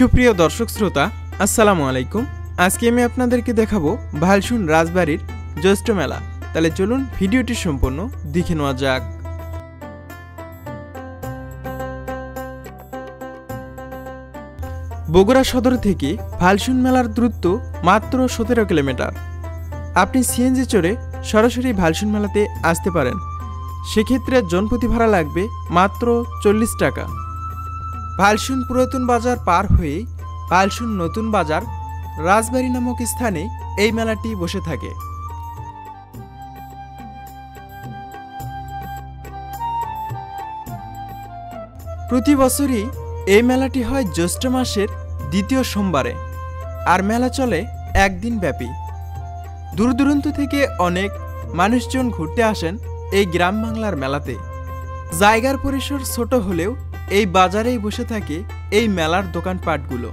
সুপ্রিয় দর্শক শ্রোতা, আসসালামু আলাইকুম। আজকে আমি আপনাদেরকে দেখাবো ভালসুন রাজবাড়ির জ্যৈষ্ঠ মেলা। তাহলে চলুন ভিডিওটি সম্পূর্ণ দেখে নেওয়া যাক। বগুড়া সদর থেকে ভালসুন মেলার দূরত্ব মাত্র 17 কিলোমিটার। আপনি সিএনজি চড়ে সরাসরি ভালসুন মেলাতে আসতে পারেন। সেক্ষেত্রে জনপ্রতি ভাড়া লাগবে মাত্র 40 টাকা। ভালসুন পুরাতন বাজার পার হয়ে ভালসুন নতুন বাজার রাজবাড়ি নামক স্থানে এই মেলাটি বসে থাকে। প্রতি বছরই এই মেলাটি হয় জ্যৈষ্ঠ মাসের দ্বিতীয় সোমবারে, আর মেলা চলে একদিন ব্যাপী। দূর দূরান্ত থেকে অনেক মানুষজন ঘুরতে আসেন এই গ্রাম বাংলার মেলাতে। জায়গার পরিসর ছোট হলেও এই বাজারেই বসে থাকে এই মেলার দোকানপাটগুলো।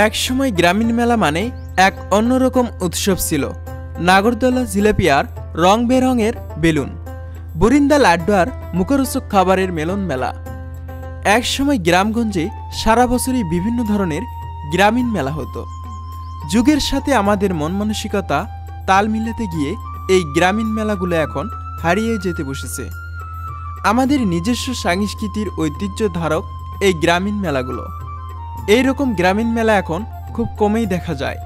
এক সময় গ্রামীণ মেলা মানে এক অন্যরকম উৎসব ছিল। নাগরদোলা, জিলাপি আর রং বেরঙের বেলুন, বুরিন্দা লাড্ডু আর মুখরোচক খাবারের মেলন মেলা। এক সময় গ্রামগঞ্জে সারা বছরই বিভিন্ন ধরনের গ্রামীণ মেলা হতো। যুগের সাথে আমাদের মন মানসিকতা তাল মিলাতে গিয়ে এই গ্রামীণ মেলাগুলো এখন হারিয়ে যেতে বসেছে। আমাদের নিজস্ব সংস্কৃতির ঐতিহ্য ধারক এই গ্রামীণ মেলাগুলো। এই রকম গ্রামীণ মেলা এখন খুব কমই দেখা যায়।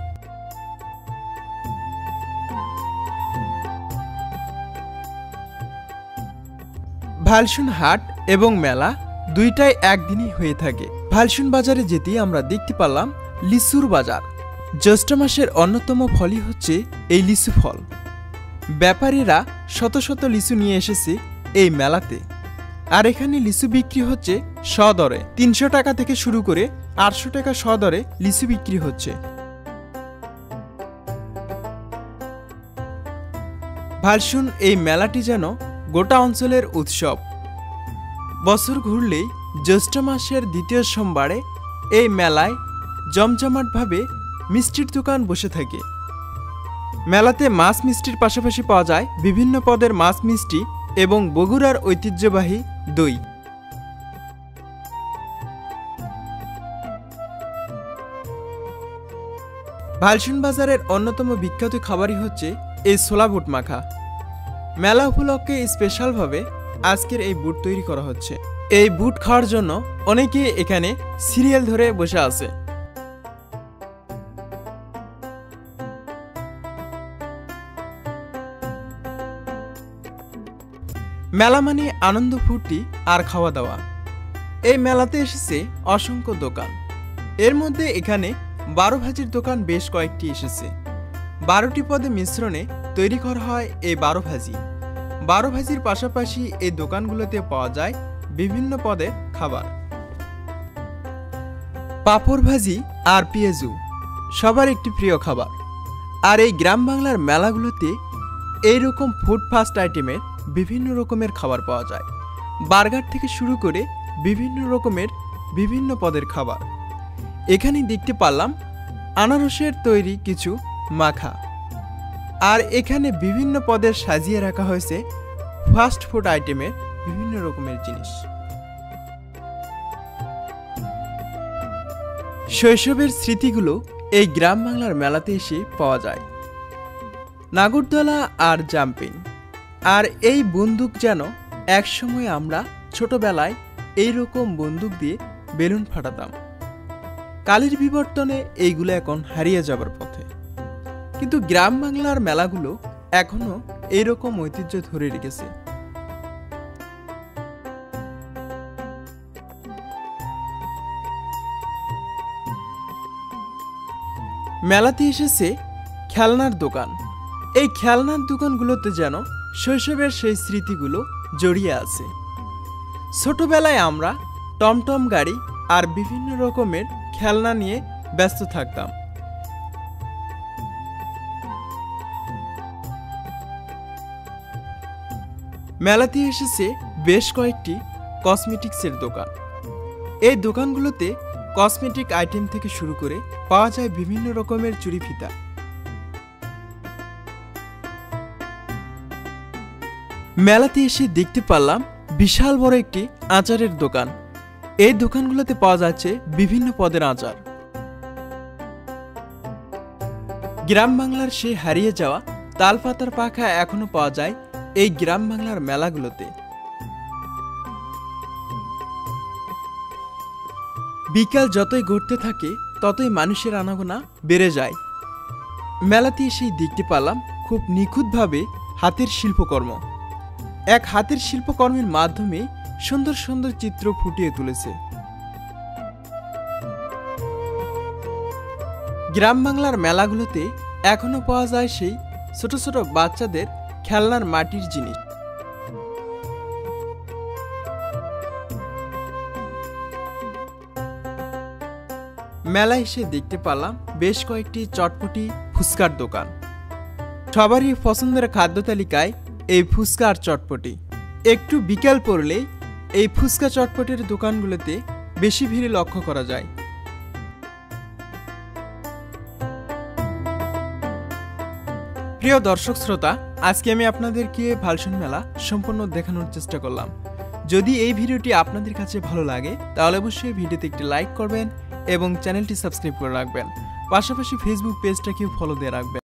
ভালসুন হাট এবং মেলা দুইটাই একদিনই হয়ে থাকে। ভালসুন বাজারে যেতেই আমরা দেখতে পারলাম লিচুর বাজার। জ্যৈষ্ঠ মাসের অন্যতম ফলই হচ্ছে এই লিচু ফল। ব্যাপারীরা শত শত লিচু নিয়ে এসেছে এই মেলাতে, আর এখানে লিচু বিক্রি হচ্ছে সদরে। 300 টাকা থেকে শুরু করে 800 টাকা সদরে লিচু বিক্রি হচ্ছে। ভালসুন এই মেলাটি যেন গোটা অঞ্চলের উৎসব। বছর ঘুরলেই জ্যৈষ্ঠ মাসের দ্বিতীয় সোমবারে এই মেলায় জমজমাটভাবে মিষ্টির দোকান বসে থাকে। মেলাতে মাছ মিষ্টির পাশাপাশি পাওয়া যায় বিভিন্ন পদের মাছ মিষ্টি এবং বগুড়ার ঐতিহ্যবাহী দই। ভালসুন বাজারের অন্যতম বিখ্যাত খাবারই হচ্ছে এই ছোলা বুট মাখা। মেলা উপলক্ষে স্পেশালভাবে আজকের এই বুট তৈরি করা হচ্ছে। এই বুট খাওয়ার জন্য অনেকে এখানে সিরিয়াল ধরে বসে আছে। মেলা মানে আনন্দ, ফুর্তি আর খাওয়া দাওয়া। এই মেলাতে এসেছে অসংখ্য দোকান। এর মধ্যে এখানে 12 ভাজির দোকান বেশ কয়েকটি এসেছে। 12টি পদে মিশ্রণে তৈরি করা হয় এই 12 ভাজি। 12 ভাজির পাশাপাশি এই দোকানগুলোতে পাওয়া যায় বিভিন্ন পদের খাবার। পাঁপড় ভাজি আর পেঁয়াজু সবার একটি প্রিয় খাবার। আর এই গ্রাম বাংলার মেলাগুলোতে এইরকম ফুড ফাস্ট আইটেমের বিভিন্ন রকমের খাবার পাওয়া যায়। বার্গার থেকে শুরু করে বিভিন্ন রকমের বিভিন্ন পদের খাবার। এখানে দেখতে পারলাম আনারসের তৈরি কিছু মাখা। আর এখানে বিভিন্ন পদের সাজিয়ে রাখা হয়েছে ফাস্ট ফুড আইটেমের বিভিন্ন রকমের জিনিস। শৈশবের স্মৃতিগুলো এই গ্রাম বাংলার মেলাতে এসে পাওয়া যায়। নাগরদোলা আর জাম্পিং আর এই বন্দুক, যেন একসময় আমরা ছোটবেলায় এইরকম বন্দুক দিয়ে বেলুন ফাটাতাম। কালের বিবর্তনে এইগুলো এখন হারিয়ে যাবার পথে, কিন্তু গ্রাম বাংলার মেলাগুলো এখনো এইরকম ঐতিহ্য ধরে রেখেছে। মেলাতে এসেছে খেলনার দোকান। এই খেলনার দোকানগুলোতে যেন শৈশবের সেই স্মৃতিগুলো জড়িয়ে আছে। ছোটবেলায় আমরা টমটম গাড়ি আর বিভিন্ন রকমের খেলনা নিয়ে ব্যস্ত থাকতাম। মেলাতে এসেছে বেশ কয়েকটি কসমেটিক্সের দোকান। এই দোকানগুলোতে কসমেটিক আইটেম থেকে শুরু করে পাওয়া যায় বিভিন্ন রকমের চুড়ি ফিতা। মেলাতে এসে দেখতে পারলাম বিশাল বড় একটি আচারের দোকান। এই দোকানগুলোতে পাওয়া যাচ্ছে বিভিন্ন পদের আচার। গ্রাম বাংলার সেই হারিয়ে যাওয়া তালপাতার পাখা এখনো পাওয়া যায় এই গ্রাম বাংলার মেলাগুলোতে। বিকাল যতই ঘুরতে থাকে ততই মানুষের আনাগোনা বেড়ে যায়। মেলাতে এসেই দেখতে পেলাম খুব নিখুঁতভাবে হাতের শিল্পকর্ম। এক হাতের শিল্পকর্মের মাধ্যমে সুন্দর সুন্দর চিত্র ফুটিয়ে তুলেছে। গ্রাম বাংলার মেলাগুলোতে এখনো পাওয়া যায় সেই ছোট ছোট বাচ্চাদের খেলনার মাটির জিনিস। মেলায় এসে দেখতে পেলাম বেশ কয়েকটি চটপটি ফুচকার দোকান। সবারই পছন্দের খাদ্য তালিকায় এই ফুচকা আর চটপটি। একটু বিকেল পড়লেই এই ফুচকা চটপটির দোকানগুলোতে বেশি ভিড় লক্ষ্য করা যায়। প্রিয় দর্শক শ্রোতা, আজকে আমি আপনাদেরকে ভালসন মেলা সম্পূর্ণ দেখানোর চেষ্টা করলাম। যদি এই ভিডিওটি আপনাদের কাছে ভালো লাগে তাহলে অবশ্যই ভিডিওতে একটি লাইক করবেন এবং চ্যানেলটি সাবস্ক্রাইব করে রাখবেন। পাশাপাশি ফেসবুক পেজটাকেও ফলো দিয়ে রাখবেন।